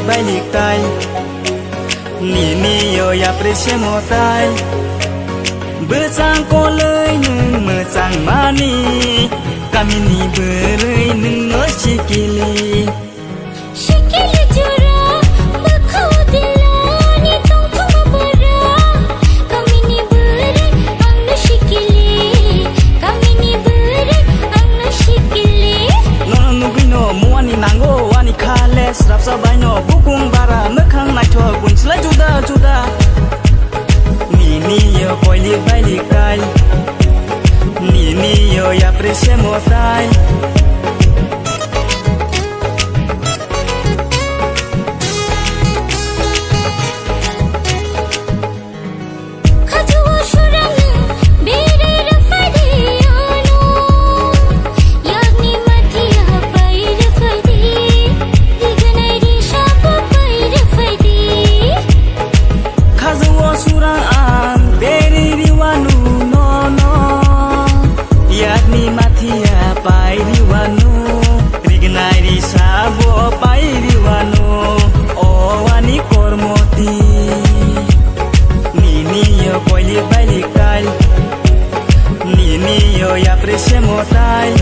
balik-tay Nini yo ya presemotai Besang kolai nung mesang mani Kami ni berai nung no sikili Sikili jura bakau dilani tong tong bara Kami ni berai ang no sikili Kami ni berai ang no sikili Nono nubino muani nango wani khale Srap sabai no bukung bara Mekhang naito kunsla juda juda Nini yo koili balik-tay Nini yo ya presemotai Kajuwa shurang bere rafadiyano Yagni matiya pai rafadi Diganai rishapa pai rafadi Kazuo surang ang beri riwanu no no Yakni matia pai riwanu Rignai risabo pai riwanu O wani kormoti Nini yo koili balik-tay Nini yo ya presemotai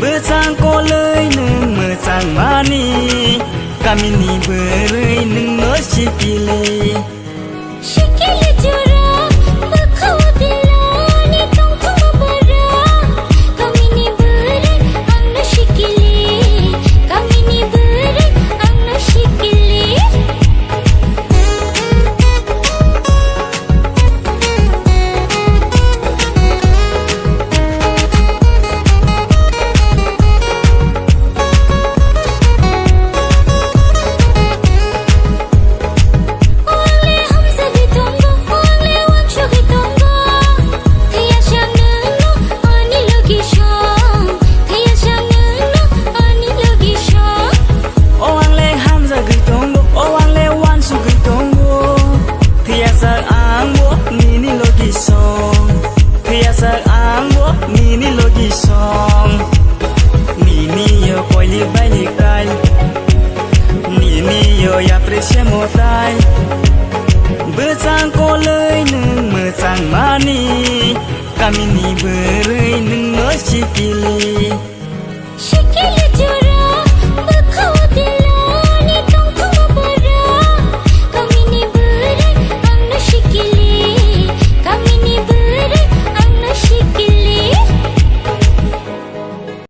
Besang kolai nung mesang mani Kami ni berai nung no sikili Sikili jura bakau dilani tong tong bara Kami ni berai ang no sikili Kami ni berai ang no sikili Oangle hamza gitongo oangle wangsho gitongo Kaya siyang nungno ani logi siyang Kaya siyang nungno ani logi siyang O ang le hamza gitongo O ang le wansu gitongo Tiasa angbo nini logi song Tiasa angbo nini logi song Nini yo koili balik-tay Nini yo ya presemotai Besang kolai nung mesang mani Kami ni berai nung no sikili